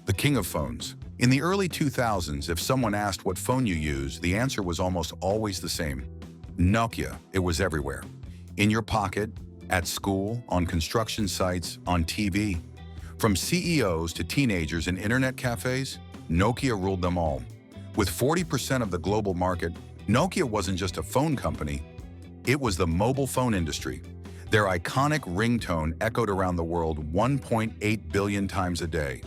The king of phones. In the early 2000s, if someone asked what phone you use, the answer was almost always the same. Nokia. It was everywhere. In your pocket, at school, on construction sites, on TV. From CEOs to teenagers in internet cafes, Nokia ruled them all. With 40% of the global market, Nokia wasn't just a phone company, it was the mobile phone industry. Their iconic ringtone echoed around the world 1.8 billion times a day.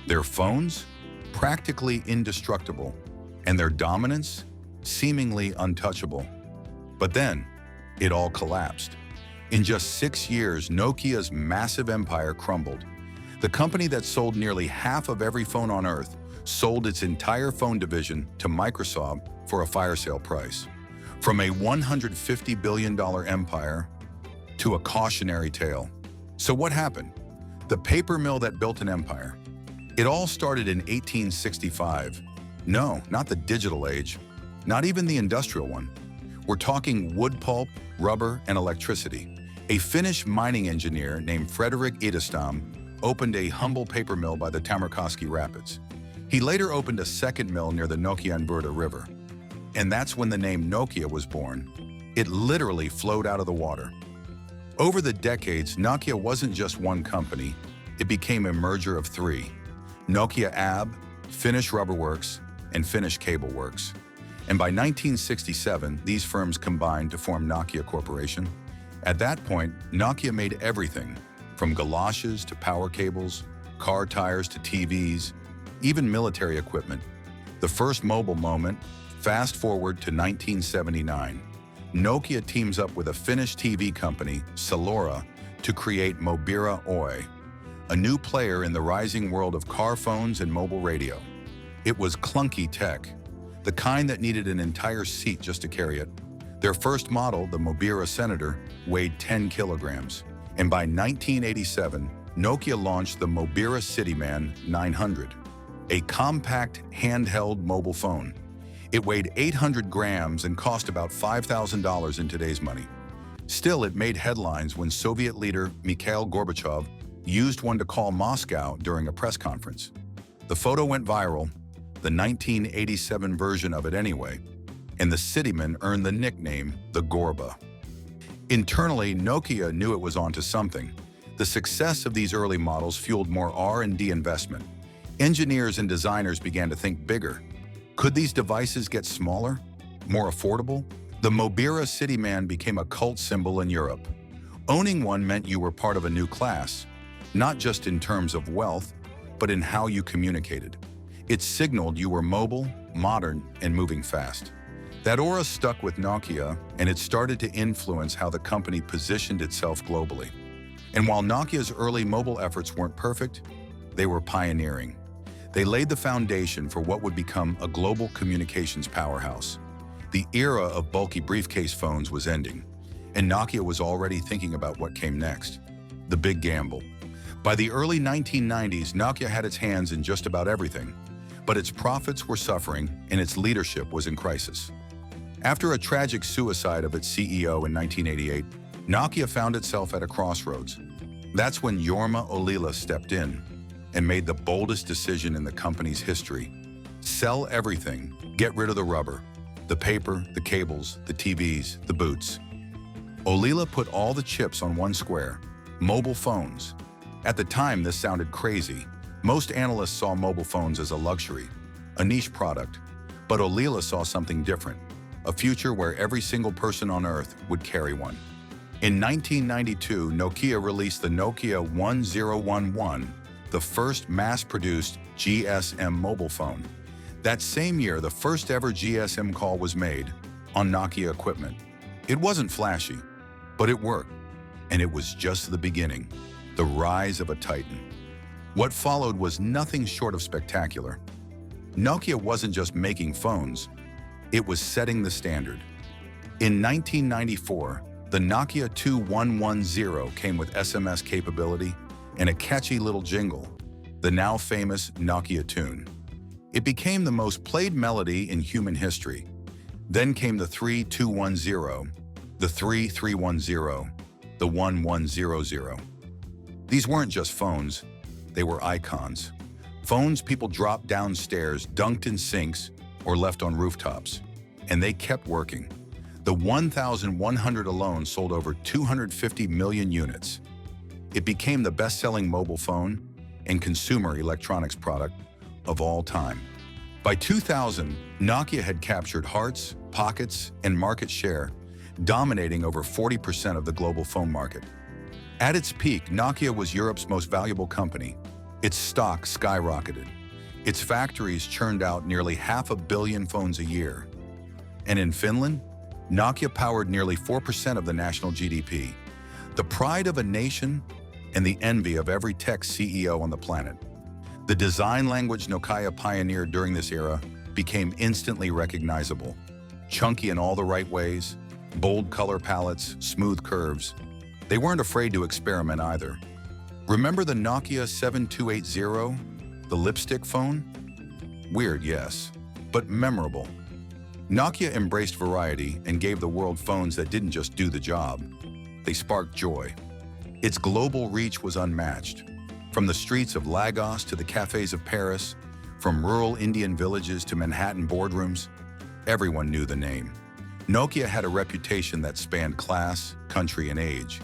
Their phones? Practically indestructible. And their dominance? Seemingly untouchable. But then, it all collapsed. In just 6 years, Nokia's massive empire crumbled. The company that sold nearly half of every phone on Earth sold its entire phone division to Microsoft for a fire sale price. From a $150 billion empire to a cautionary tale. So what happened? The paper mill that built an empire. It all started in 1865. No, not the digital age, not even the industrial one. We're talking wood pulp, rubber, and electricity. A Finnish mining engineer named Frederick Idestam opened a humble paper mill by the Tamarkoski Rapids. He later opened a second mill near the Nokia River. And that's when the name Nokia was born. It literally flowed out of the water. Over the decades, Nokia wasn't just one company, it became a merger of three. Nokia AB, Finnish Rubber Works, and Finnish Cable Works. And by 1967, these firms combined to form Nokia Corporation. At that point, Nokia made everything, from galoshes to power cables, car tires to TVs, even military equipment. The first mobile moment, fast forward to 1979. Nokia teams up with a Finnish TV company, Salora, to create Mobira Oy, a new player in the rising world of car phones and mobile radio. It was clunky tech, the kind that needed an entire seat just to carry it. Their first model, the Mobira Senator, weighed 10 kilograms. And by 1987, Nokia launched the Mobira Cityman 900, a compact, handheld mobile phone. It weighed 800 grams and cost about $5,000 in today's money. Still, it made headlines when Soviet leader Mikhail Gorbachev used one to call Moscow during a press conference. The photo went viral, the 1987 version of it anyway, and the Cityman earned the nickname the Gorba. Internally, Nokia knew it was onto something. The success of these early models fueled more R&D investment. Engineers and designers began to think bigger. Could these devices get smaller, more affordable? The Mobira Cityman became a cult symbol in Europe. Owning one meant you were part of a new class, not just in terms of wealth, but in how you communicated. It signaled you were mobile, modern, and moving fast. That aura stuck with Nokia, and it started to influence how the company positioned itself globally. And while Nokia's early mobile efforts weren't perfect, they were pioneering. They laid the foundation for what would become a global communications powerhouse. The era of bulky briefcase phones was ending, and Nokia was already thinking about what came next. The big gamble. By the early 1990s, Nokia had its hands in just about everything, but its profits were suffering and its leadership was in crisis. After a tragic suicide of its CEO in 1988, Nokia found itself at a crossroads. That's when Jorma Ollila stepped in and made the boldest decision in the company's history. Sell everything, get rid of the rubber, the paper, the cables, the TVs, the boots. Ollila put all the chips on one square, mobile phones. At the time, this sounded crazy. Most analysts saw mobile phones as a luxury, a niche product. But Ollila saw something different, a future where every single person on Earth would carry one. In 1992, Nokia released the Nokia 1011, the first mass-produced GSM mobile phone. That same year, the first ever GSM call was made on Nokia equipment. It wasn't flashy, but it worked. And it was just the beginning, the rise of a titan. What followed was nothing short of spectacular. Nokia wasn't just making phones, it was setting the standard. In 1994, the Nokia 2110 came with SMS capability and a catchy little jingle, the now famous Nokia tune. It became the most played melody in human history. Then came the 3210, the 3310, the 1100. These weren't just phones, they were icons. Phones people dropped downstairs, dunked in sinks, or left on rooftops. And they kept working. The 1,100 alone sold over 250 million units. It became the best-selling mobile phone and consumer electronics product of all time. By 2000, Nokia had captured hearts, pockets, and market share, dominating over 40% of the global phone market. At its peak, Nokia was Europe's most valuable company. Its stock skyrocketed. Its factories churned out nearly 500 million phones a year. And in Finland, Nokia powered nearly 4% of the national GDP, the pride of a nation and the envy of every tech CEO on the planet. The design language Nokia pioneered during this era became instantly recognizable. Chunky in all the right ways, bold color palettes, smooth curves. They weren't afraid to experiment either. Remember the Nokia 7280, the lipstick phone? Weird, yes, but memorable. Nokia embraced variety and gave the world phones that didn't just do the job. They sparked joy. Its global reach was unmatched. From the streets of Lagos to the cafes of Paris, from rural Indian villages to Manhattan boardrooms, everyone knew the name. Nokia had a reputation that spanned class, country, and age.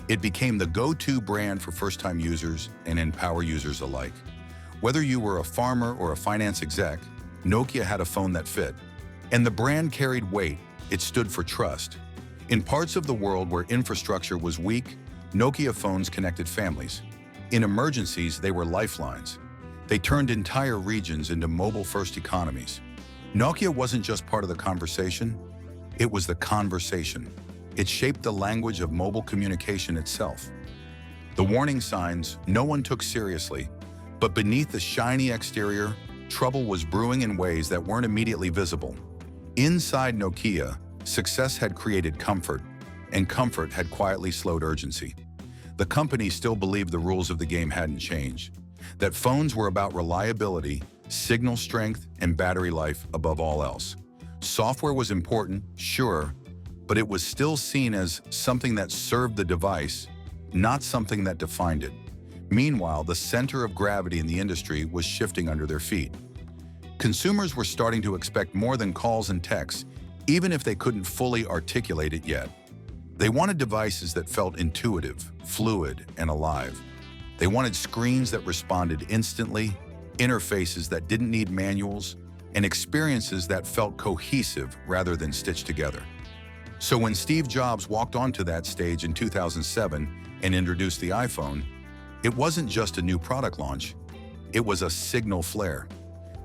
It became the go-to brand for first-time users and power users alike. Whether you were a farmer or a finance exec, Nokia had a phone that fit. And the brand carried weight. It stood for trust. In parts of the world where infrastructure was weak, Nokia phones connected families. In emergencies, they were lifelines. They turned entire regions into mobile-first economies. Nokia wasn't just part of the conversation, it was the conversation. It shaped the language of mobile communication itself. The warning signs no one took seriously, but beneath the shiny exterior, trouble was brewing in ways that weren't immediately visible. Inside Nokia, success had created comfort, and comfort had quietly slowed urgency. The company still believed the rules of the game hadn't changed, that phones were about reliability, signal strength, and battery life above all else. Software was important, sure, but it was still seen as something that served the device, not something that defined it. Meanwhile, the center of gravity in the industry was shifting under their feet. Consumers were starting to expect more than calls and texts, even if they couldn't fully articulate it yet. They wanted devices that felt intuitive, fluid, and alive. They wanted screens that responded instantly, interfaces that didn't need manuals, and experiences that felt cohesive rather than stitched together. So when Steve Jobs walked onto that stage in 2007 and introduced the iPhone, it wasn't just a new product launch, it was a signal flare.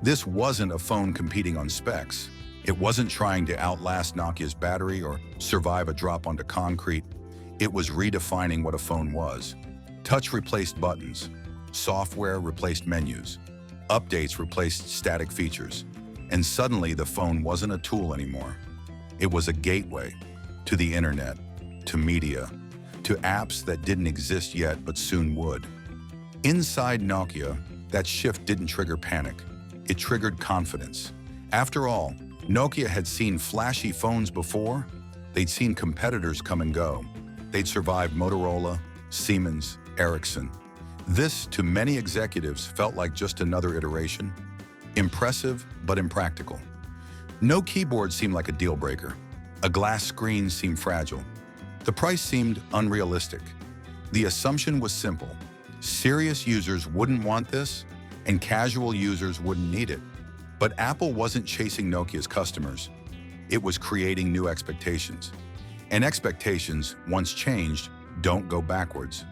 This wasn't a phone competing on specs. It wasn't trying to outlast Nokia's battery or survive a drop onto concrete. It was redefining what a phone was. Touch replaced buttons. Software replaced menus. Updates replaced static features. And suddenly the phone wasn't a tool anymore. It was a gateway to the internet, to media, to apps that didn't exist yet but soon would. Inside Nokia, that shift didn't trigger panic. It triggered confidence. After all, Nokia had seen flashy phones before. They'd seen competitors come and go. They'd survived Motorola, Siemens, Ericsson. This, to many executives, felt like just another iteration. Impressive, but impractical. No keyboard seemed like a deal breaker. A glass screen seemed fragile. The price seemed unrealistic. The assumption was simple. Serious users wouldn't want this, and casual users wouldn't need it. But Apple wasn't chasing Nokia's customers. It was creating new expectations. And expectations, once changed, don't go backwards.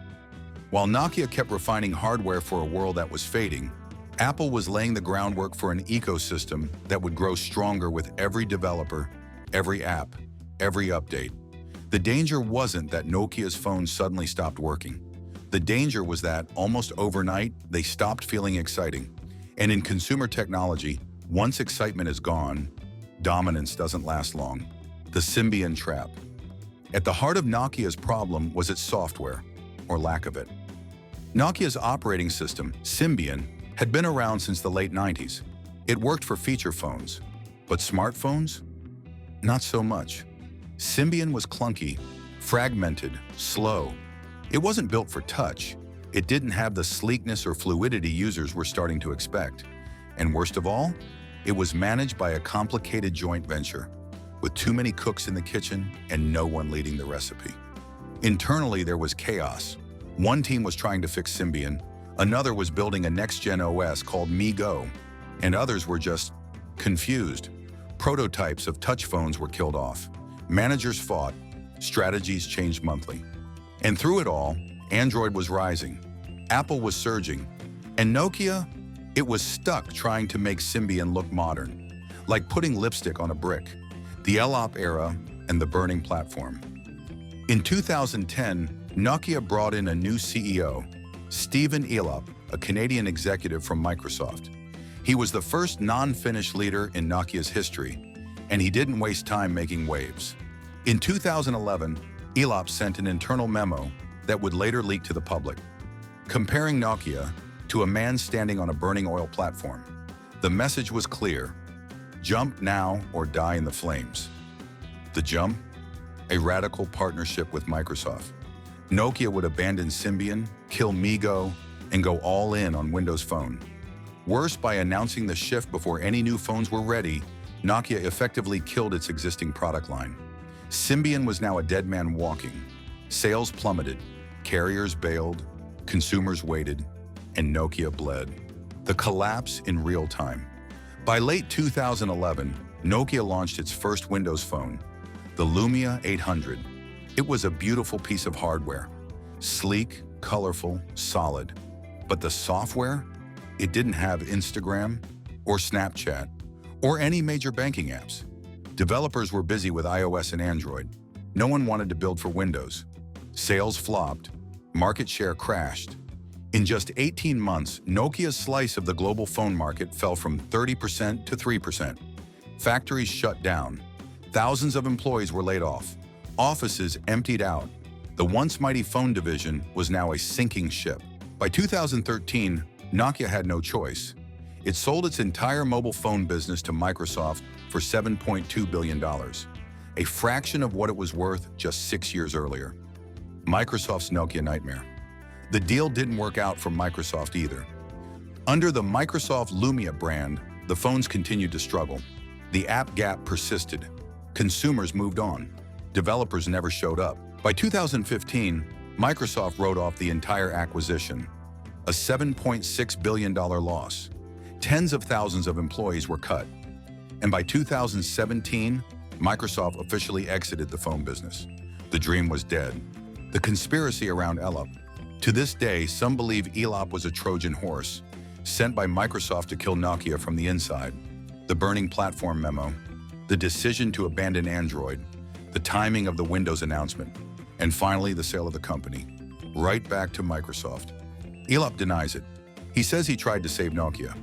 While Nokia kept refining hardware for a world that was fading, Apple was laying the groundwork for an ecosystem that would grow stronger with every developer, every app, every update. The danger wasn't that Nokia's phones suddenly stopped working. The danger was that, almost overnight, they stopped feeling exciting. And in consumer technology, once excitement is gone, dominance doesn't last long. The Symbian trap. At the heart of Nokia's problem was its software, or lack of it. Nokia's operating system, Symbian, had been around since the late 90s. It worked for feature phones, but smartphones? Not so much. Symbian was clunky, fragmented, slow. It wasn't built for touch. It didn't have the sleekness or fluidity users were starting to expect. And worst of all, it was managed by a complicated joint venture, with too many cooks in the kitchen and no one leading the recipe. Internally, there was chaos. One team was trying to fix Symbian, another was building a next-gen OS called MeGo, and others were just confused. Prototypes of touch phones were killed off. Managers fought. Strategies changed monthly. And through it all, Android was rising. Apple was surging. And Nokia, it was stuck trying to make Symbian look modern, like putting lipstick on a brick. The LOP era and the burning platform. In 2010, Nokia brought in a new CEO, Stephen Elop, a Canadian executive from Microsoft. He was the first non-Finnish leader in Nokia's history, and he didn't waste time making waves. In 2011, Elop sent an internal memo that would later leak to the public, comparing Nokia to a man standing on a burning oil platform. The message was clear: jump now or die in the flames. The jump? A radical partnership with Microsoft. Nokia would abandon Symbian, kill MeGo, and go all in on Windows Phone. Worse, by announcing the shift before any new phones were ready, Nokia effectively killed its existing product line. Symbian was now a dead man walking. Sales plummeted, carriers bailed, consumers waited, and Nokia bled. The collapse in real time. By late 2011, Nokia launched its first Windows phone, the Lumia 800. It was a beautiful piece of hardware, sleek, colorful, solid. But the software? It didn't have Instagram or Snapchat or any major banking apps. Developers were busy with iOS and Android. No one wanted to build for Windows. Sales flopped. Market share crashed. In just 18 months, Nokia's slice of the global phone market fell from 30% to 3%. Factories shut down. Thousands of employees were laid off. Offices emptied out. The once mighty phone division was now a sinking ship. By 2013, Nokia had no choice. It sold its entire mobile phone business to Microsoft for $7.2 billion, a fraction of what it was worth just 6 years earlier. Microsoft's Nokia nightmare. The deal didn't work out for Microsoft either. Under the Microsoft Lumia brand, the phones continued to struggle. The app gap persisted. Consumers moved on. Developers never showed up. By 2015, Microsoft wrote off the entire acquisition, a $7.6 billion loss. Tens of thousands of employees were cut. And by 2017, Microsoft officially exited the phone business. The dream was dead. The conspiracy around Elop. To this day, some believe Elop was a Trojan horse, sent by Microsoft to kill Nokia from the inside. The burning platform memo, the decision to abandon Android, the timing of the Windows announcement, and finally the sale of the company, right back to Microsoft. Elop denies it. He says he tried to save Nokia,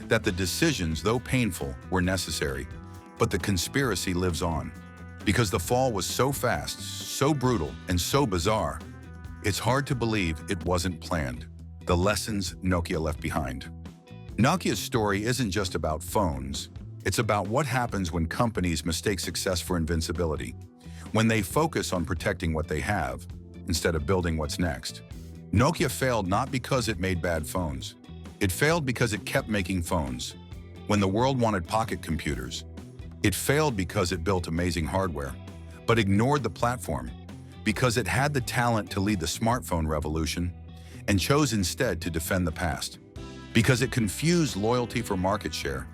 that the decisions, though painful, were necessary, but the conspiracy lives on. Because the fall was so fast, so brutal, and so bizarre, it's hard to believe it wasn't planned. The lessons Nokia left behind. Nokia's story isn't just about phones. It's about what happens when companies mistake success for invincibility, when they focus on protecting what they have instead of building what's next. Nokia failed not because it made bad phones. It failed because it kept making phones. When the world wanted pocket computers, it failed because it built amazing hardware, but ignored the platform, because it had the talent to lead the smartphone revolution and chose instead to defend the past, because it confused loyalty for market share,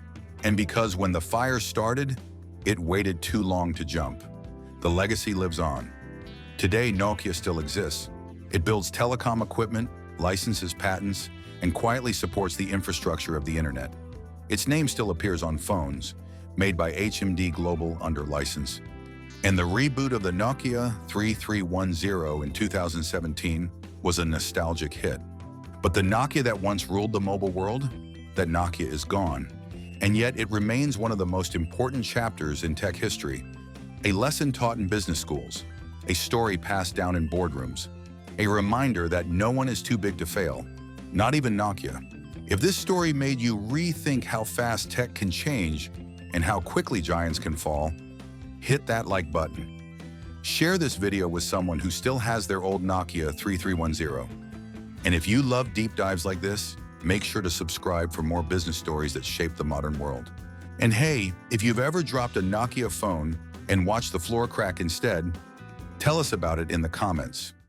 and because when the fire started, it waited too long to jump. The legacy lives on. Today, Nokia still exists. It builds telecom equipment, licenses patents, and quietly supports the infrastructure of the internet. Its name still appears on phones, made by HMD Global under license. And the reboot of the Nokia 3310 in 2017 was a nostalgic hit. But the Nokia that once ruled the mobile world, that Nokia is gone. And yet it remains one of the most important chapters in tech history, a lesson taught in business schools, a story passed down in boardrooms, a reminder that no one is too big to fail, not even Nokia. If this story made you rethink how fast tech can change and how quickly giants can fall, hit that like button. Share this video with someone who still has their old Nokia 3310. And if you love deep dives like this, make sure to subscribe for more business stories that shape the modern world. And hey, if you've ever dropped a Nokia phone and watched the floor crack instead, tell us about it in the comments.